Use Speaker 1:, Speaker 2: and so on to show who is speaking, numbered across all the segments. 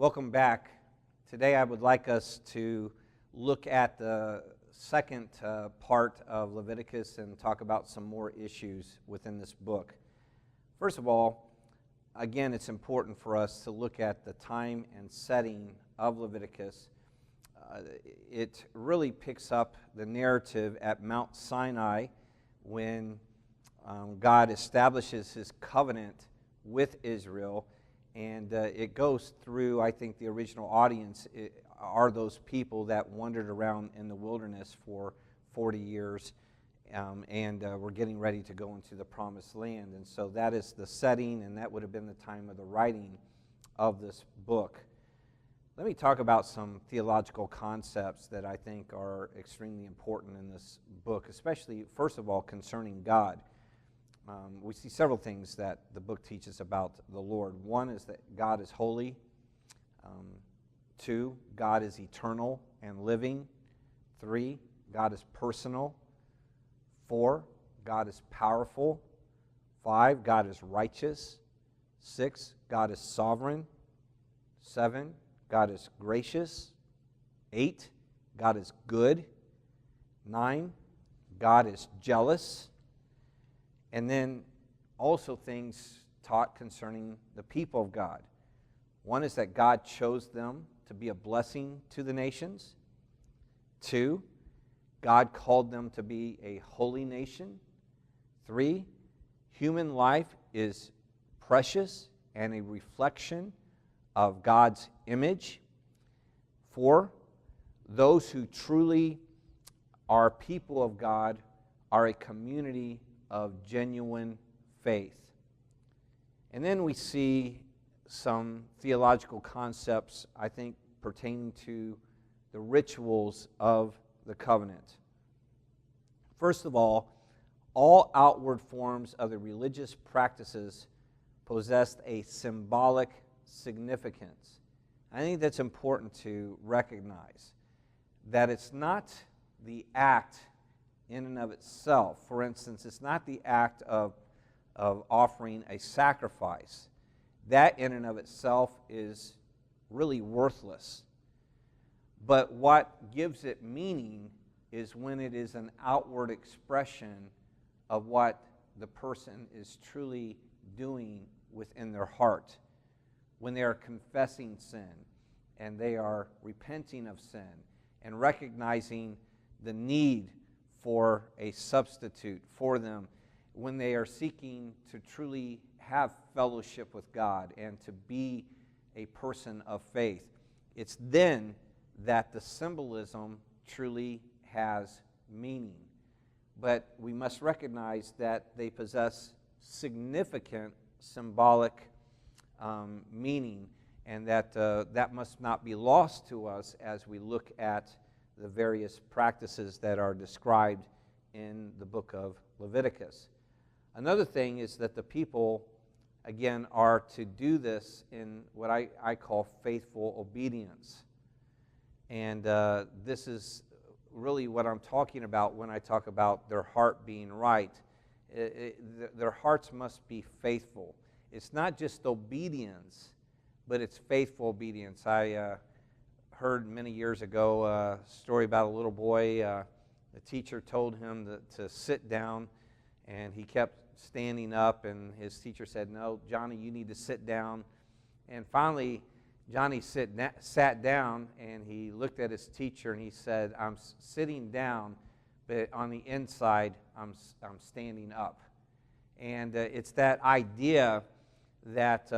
Speaker 1: Welcome back. Today I would like us to look at the second part of Leviticus and talk about some more issues within this book. First of all, again, it's important for us to look at the time and setting of Leviticus. It really picks up the narrative at Mount Sinai when God establishes his covenant with Israel. And it goes through, I think the original audience are those people that wandered around in the wilderness for 40 years and were getting ready to go into the promised land. And so that is the setting, and that would have been the time of the writing of this book. Let me talk about some theological concepts that I think are extremely important in this book, especially, first of all, concerning God. We see several things that the book teaches about the Lord. One is that God is holy. Two, God is eternal and living. Three, God is personal. Four, God is powerful. Five, God is righteous. Six, God is sovereign. Seven, God is gracious. Eight, God is good. Nine, God is jealous. And then also things taught concerning the people of God. One is that God chose them to be a blessing to the nations. Two, God called them to be a holy nation. Three, human life is precious and a reflection of God's image. Four, those who truly are people of God are a community of genuine faith. And then we see some theological concepts, I think, pertaining to the rituals of the covenant. First of all outward forms of the religious practices possessed a symbolic significance. I think that's important to recognize, that it's not the act in and of itself. For instance, it's not the act of offering a sacrifice. That in and of itself is really worthless. But what gives it meaning is when it is an outward expression of what the person is truly doing within their heart. When they are confessing sin and they are repenting of sin and recognizing the need for a substitute for them, when they are seeking to truly have fellowship with God and to be a person of faith. It's then that the symbolism truly has meaning. But we must recognize that they possess significant symbolic meaning, and that that must not be lost to us as we look at the various practices that are described in the book of Leviticus. Another thing is that the people, again, are to do this in what I call faithful obedience. And this is really what I'm talking about when I talk about their heart being right. Their hearts must be faithful. It's not just obedience, but it's faithful obedience. I heard many years ago a story about a little boy. The teacher told him to sit down, and he kept standing up, and his teacher said, "No, Johnny, you need to sit down." And finally, Johnny sat down, and he looked at his teacher, and he said, "I'm sitting down, but on the inside, I'm standing up." And it's that idea that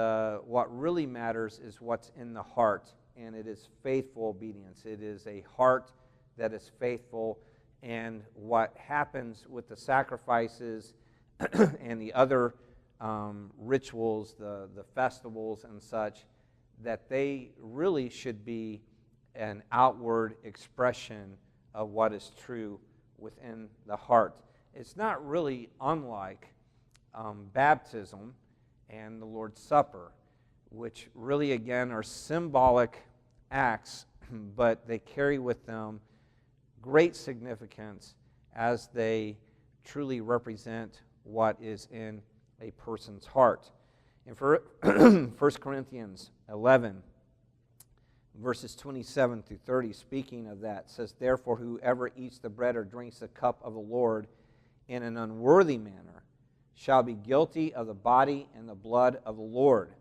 Speaker 1: what really matters is what's in the heart, and it is faithful obedience. It is a heart that is faithful, and what happens with the sacrifices and the other rituals, the festivals and such, that they really should be an outward expression of what is true within the heart. It's not really unlike baptism and the Lord's Supper, which really, again, are symbolic acts, but they carry with them great significance as they truly represent what is in a person's heart. In 1 Corinthians 11, verses 27 through 30, speaking of that, says, "Therefore whoever eats the bread or drinks the cup of the Lord in an unworthy manner shall be guilty of the body and the blood of the Lord.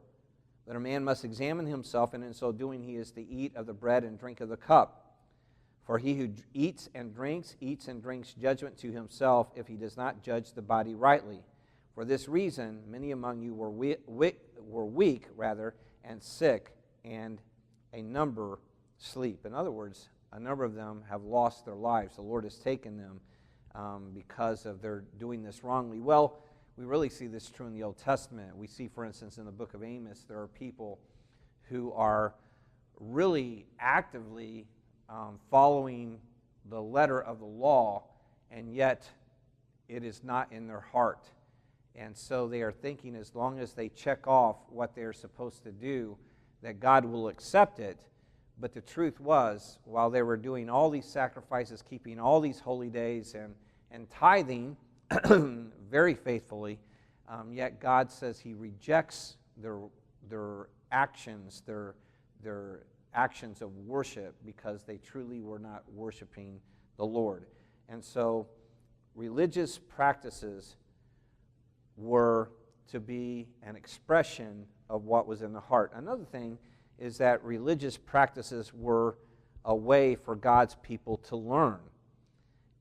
Speaker 1: But a man must examine himself, and in so doing he is to eat of the bread and drink of the cup. For he who eats and drinks judgment to himself, if he does not judge the body rightly. For this reason many among you were weak, and sick, and a number sleep." In other words, a number of them have lost their lives. The Lord has taken them because of their doing this wrongly. Well, we really see this true in the Old Testament. We see, for instance, in the book of Amos, there are people who are really actively following the letter of the law, and yet it is not in their heart. And so they are thinking, as long as they check off what they're supposed to do, that God will accept it. But the truth was, while they were doing all these sacrifices, keeping all these holy days, and tithing very faithfully, yet God says He rejects their actions, their actions of worship, because they truly were not worshiping the Lord. And so religious practices were to be an expression of what was in the heart. Another thing is that religious practices were a way for God's people to learn,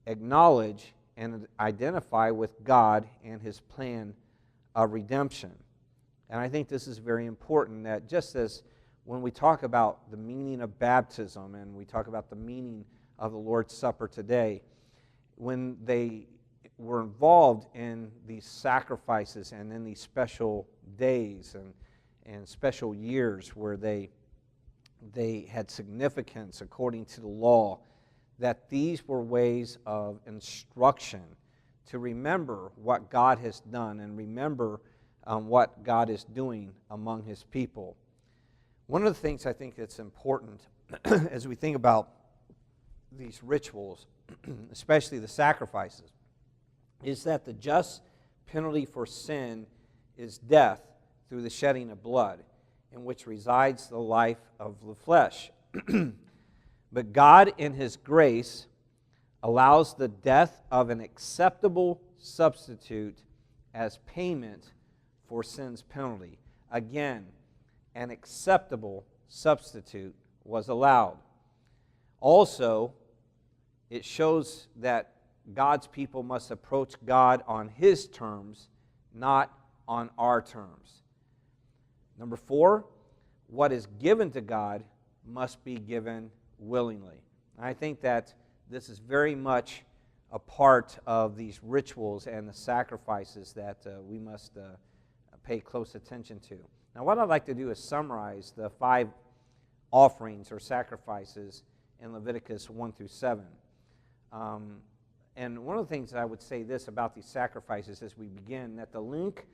Speaker 1: acknowledge, and identify with God and His plan of redemption. And I think this is very important, that just as when we talk about the meaning of baptism and we talk about the meaning of the Lord's Supper today, when they were involved in these sacrifices and in these special days and special years where they had significance according to the law, that these were ways of instruction to remember what God has done and remember what God is doing among His people. One of the things I think that's important as we think about these rituals, especially the sacrifices, is that the just penalty for sin is death through the shedding of blood, in which resides the life of the flesh. But God, in His grace, allows the death of an acceptable substitute as payment for sin's penalty. Again, an acceptable substitute was allowed. Also, it shows that God's people must approach God on His terms, not on our terms. Number 4, what is given to God must be given willingly. And I think that this is very much a part of these rituals and the sacrifices that we must pay close attention to. Now, what I'd like to do is summarize the 5 offerings or sacrifices in Leviticus 1 through 7. And one of the things that I would say this about these sacrifices as we begin, that the link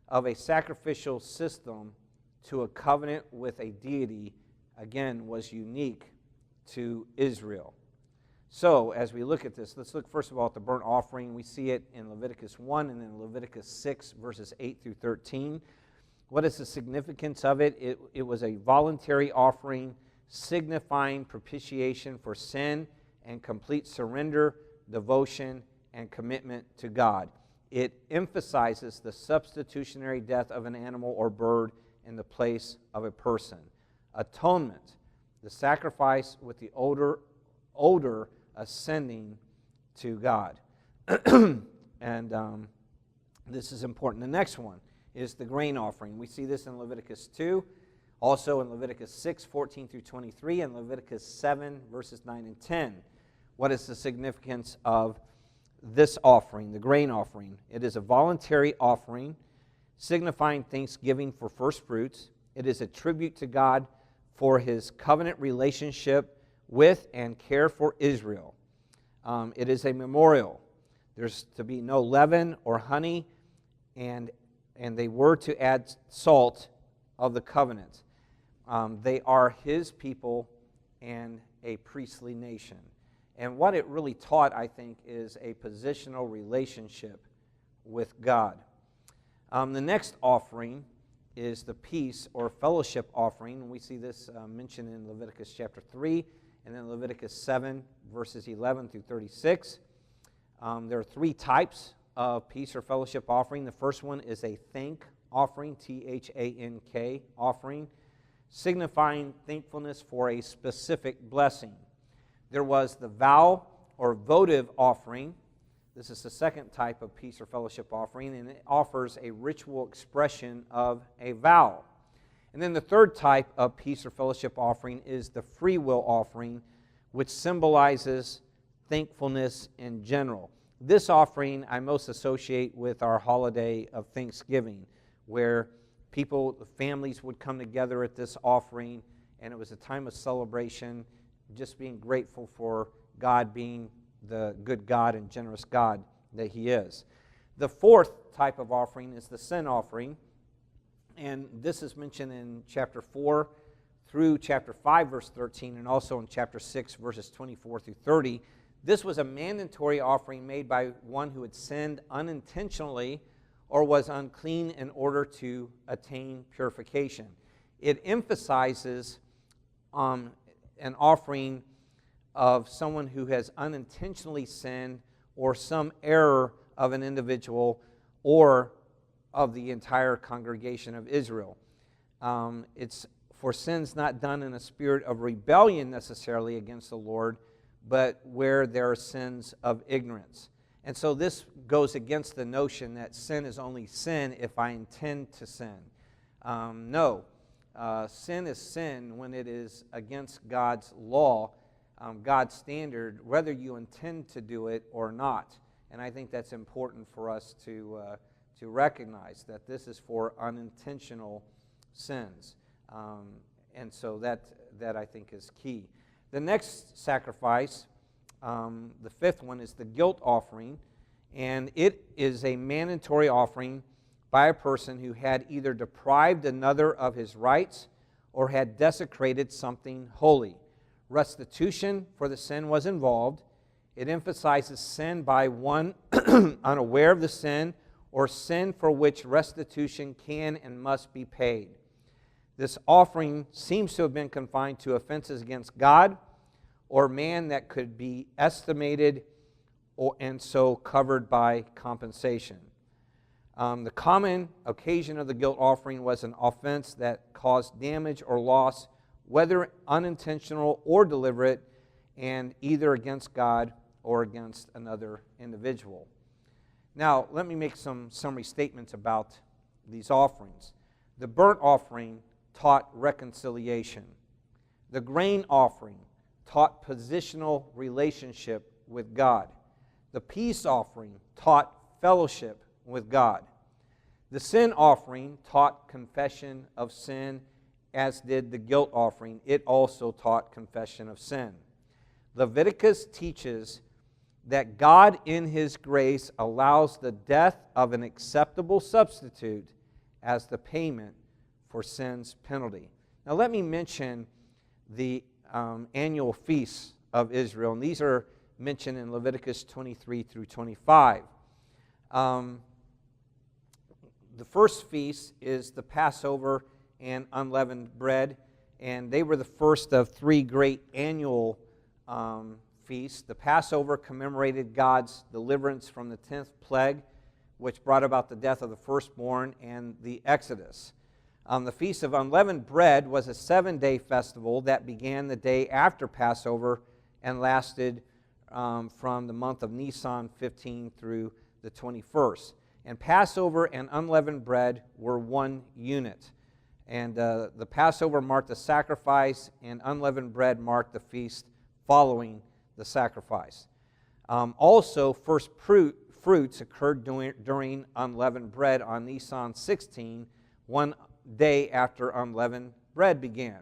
Speaker 1: of a sacrificial system to a covenant with a deity, again, was unique to Israel. So, as we look at this, let's look first of all at the burnt offering. We see it in Leviticus 1 and then Leviticus 6, verses 8 through 13. What is the significance of it? It was a voluntary offering signifying propitiation for sin and complete surrender, devotion, and commitment to God. It emphasizes the substitutionary death of an animal or bird in the place of a person. Atonement, the sacrifice with the odor ascending to God. And this is important. The next one is the grain offering. We see this in Leviticus 2, also in Leviticus 6, 14 through 23, and Leviticus 7, verses 9 and 10. What is the significance of this offering, the grain offering? It is a voluntary offering signifying thanksgiving for first fruits. It is a tribute to God for His covenant relationship with and care for Israel. It is a memorial. There's to be no leaven or honey, and they were to add salt of the covenant. They are His people and a priestly nation. And what it really taught, I think, is a positional relationship with God. The next offering is the peace or fellowship offering. We see this mentioned in Leviticus chapter 3 and then Leviticus 7, verses 11 through 36. There are three types of peace or fellowship offering. The first one is a thank offering, T-H-A-N-K offering, signifying thankfulness for a specific blessing. There was the vow or votive offering. This is the second type of peace or fellowship offering, and it offers a ritual expression of a vow. And then the third type of peace or fellowship offering is the free will offering, which symbolizes thankfulness in general. This offering I most associate with our holiday of Thanksgiving, where families would come together at this offering, and it was a time of celebration, just being grateful for God being the good God and generous God that He is. The fourth type of offering is the sin offering, and this is mentioned in chapter 4 through chapter 5, verse 13, and also in chapter 6, verses 24 through 30. This was a mandatory offering made by one who had sinned unintentionally or was unclean in order to attain purification. It emphasizes an offering of someone who has unintentionally sinned or some error of an individual or of the entire congregation of Israel. It's for sins not done in a spirit of rebellion necessarily against the Lord, but where there are sins of ignorance. And so this goes against the notion that sin is only sin if I intend to sin. No, sin is sin when it is against God's law, God's standard, whether you intend to do it or not. And I think that's important for us to recognize that this is for unintentional sins. And so that I think is key. The next sacrifice, the fifth one, is the guilt offering, and it is a mandatory offering by a person who had either deprived another of his rights or had desecrated something holy. Restitution for the sin was involved. It emphasizes sin by one unaware of the sin or sin for which restitution can and must be paid. This offering seems to have been confined to offenses against God or man that could be estimated and so covered by compensation. The common occasion of the guilt offering was an offense that caused damage or loss, whether unintentional or deliberate, and either against God or against another individual. Now, let me make some summary statements about these offerings. The burnt offering taught reconciliation. The grain offering taught positional relationship with God. The peace offering taught fellowship with God. The sin offering taught confession of sin, as did the guilt offering. It also taught confession of sin. Leviticus teaches that God in His grace allows the death of an acceptable substitute as the payment for sin's penalty. Now let me mention the annual feasts of Israel, and these are mentioned in Leviticus 23 through 25. The first feast is the Passover and unleavened bread, and they were the first of three great annual feasts. The Passover commemorated God's deliverance from the 10th plague, which brought about the death of the firstborn and the Exodus. The Feast of Unleavened Bread was a 7-day festival that began the day after Passover and lasted from the month of Nisan 15 through the 21st. And Passover and unleavened bread were one unit. And the Passover marked the sacrifice, and unleavened bread marked the feast following the sacrifice. Also, first fruits occurred during unleavened bread on Nisan 16, one day after unleavened bread began.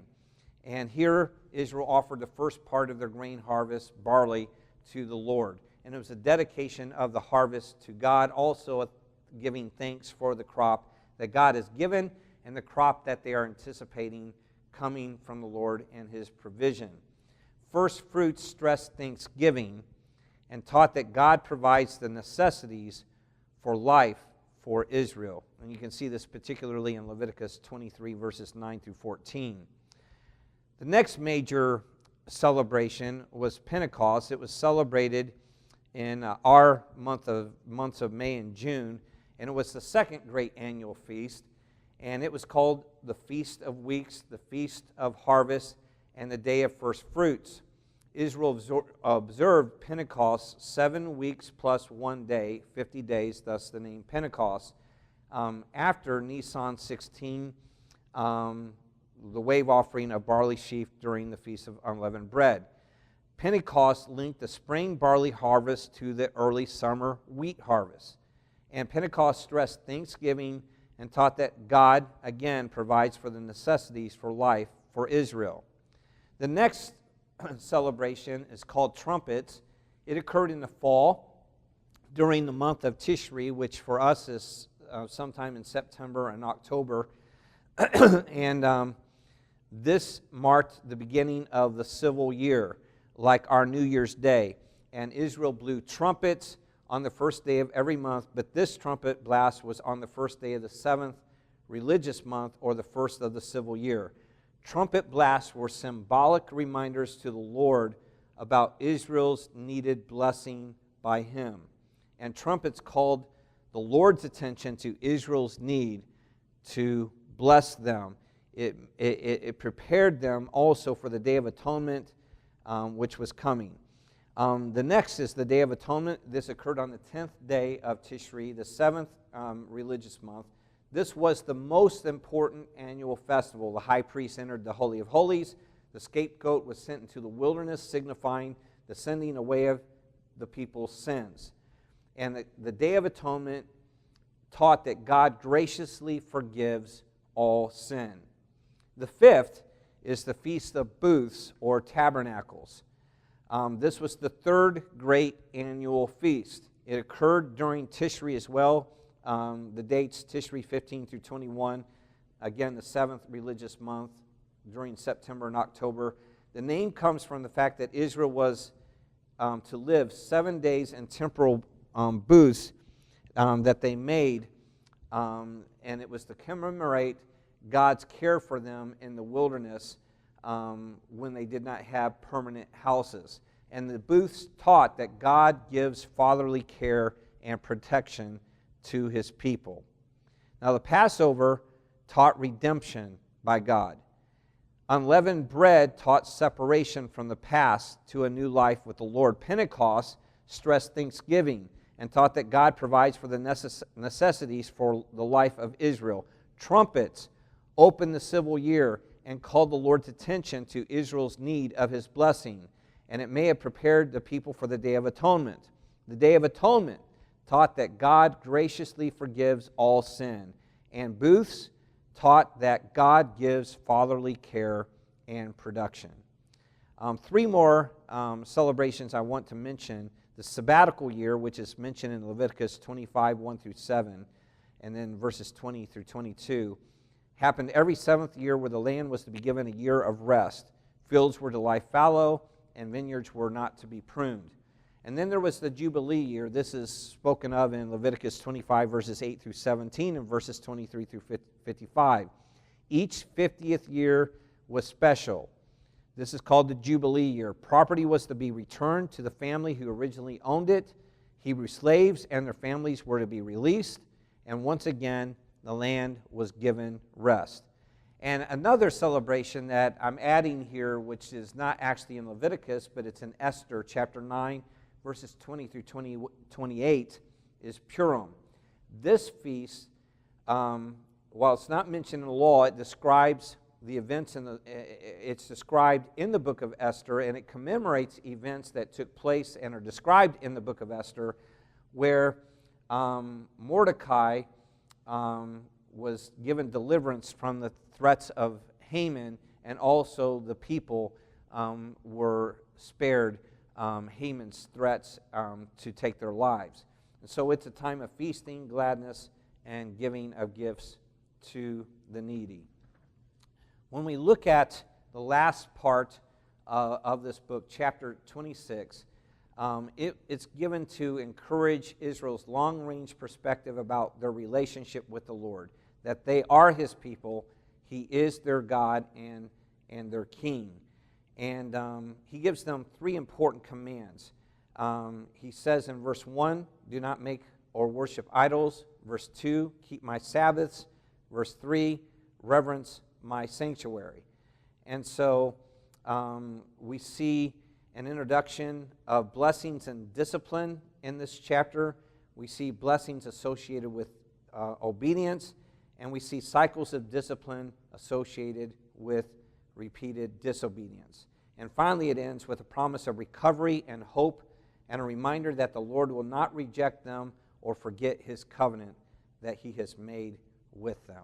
Speaker 1: And here Israel offered the first part of their grain harvest, barley, to the Lord. And it was a dedication of the harvest to God, also giving thanks for the crop that God has given and the crop that they are anticipating coming from the Lord and His provision. First fruits stressed thanksgiving and taught that God provides the necessities for life for Israel. And you can see this particularly in Leviticus 23, verses 9 through 14. The next major celebration was Pentecost. It was celebrated in our months of May and June, and it was the second great annual feast, and it was called the Feast of Weeks, the Feast of Harvest, and the Day of First Fruits. Israel observed Pentecost 7 weeks plus 1 day, 50 days, thus the name Pentecost. After Nisan 16, the wave offering of barley sheaf during the Feast of Unleavened Bread. Pentecost linked the spring barley harvest to the early summer wheat harvest. And Pentecost stressed thanksgiving and taught that God, again, provides for the necessities for life for Israel. The next celebration is called Trumpets. It occurred in the fall during the month of Tishri, which for us is sometime in September and October. And this marked the beginning of the civil year, like our New Year's Day. And Israel blew trumpets on the first day of every month, but this trumpet blast was on the first day of the 7th religious month, or the first of the civil year. Trumpet blasts were symbolic reminders to the Lord about Israel's needed blessing by Him. And trumpets called the Lord's attention to Israel's need to bless them. It prepared them also for the Day of Atonement, which was coming. The next is the Day of Atonement. This occurred on the 10th day of Tishri, the 7th religious month. This was the most important annual festival. The high priest entered the Holy of Holies. The scapegoat was sent into the wilderness, signifying the sending away of the people's sins. And the Day of Atonement taught that God graciously forgives all sin. The fifth is the Feast of Booths, or Tabernacles. This was the third great annual feast. It occurred during Tishri as well. The dates, Tishri 15 through 21, again the 7th religious month during September and October. The name comes from the fact that Israel was to live 7 days in temporal booths that they made, and it was to commemorate God's care for them in the wilderness when they did not have permanent houses. And the booths taught that God gives fatherly care and protection to His people. Now, the Passover taught redemption by God. Unleavened bread taught separation from the past to a new life with the Lord. Pentecost stressed thanksgiving and taught that God provides for the necessities for the life of Israel. Trumpets opened the civil year and called the Lord's attention to Israel's need of His blessing, and it may have prepared the people for the Day of Atonement. The Day of Atonement taught that God graciously forgives all sin, and booths taught that God gives fatherly care and production. 3 more celebrations I want to mention. The sabbatical year, which is mentioned in Leviticus 25, 1 through 7, and then verses 20 through 22, happened every 7th year, where the land was to be given a year of rest. Fields were to lie fallow, and vineyards were not to be pruned. And then there was the Jubilee year. This is spoken of in Leviticus 25, verses 8 through 17, and verses 23 through 55. Each 50th year was special. This is called the Jubilee year. Property was to be returned to the family who originally owned it. Hebrew slaves and their families were to be released. And once again, the land was given rest. And another celebration that I'm adding here, which is not actually in Leviticus, but it's in Esther chapter 9, verses 20 through 28, is Purim. This feast, while it's not mentioned in the law, it describes the events it's described in the book of Esther, and it commemorates events that took place and are described in the book of Esther, where Mordecai was given deliverance from the threats of Haman, and also the people were spared Haman's threats to take their lives. And so it's a time of feasting, gladness, and giving of gifts to the needy. When we look at the last part of this book, chapter 26, It's given to encourage Israel's long-range perspective about their relationship with the Lord, that they are His people, He is their God and their King. And He gives them three important commands. He says in verse 1, do not make or worship idols. Verse 2, keep my Sabbaths. Verse 3, reverence my sanctuary. And so we see an introduction of blessings and discipline in this chapter. We see blessings associated with obedience, and we see cycles of discipline associated with repeated disobedience. And finally, it ends with a promise of recovery and hope and a reminder that the Lord will not reject them or forget His covenant that He has made with them.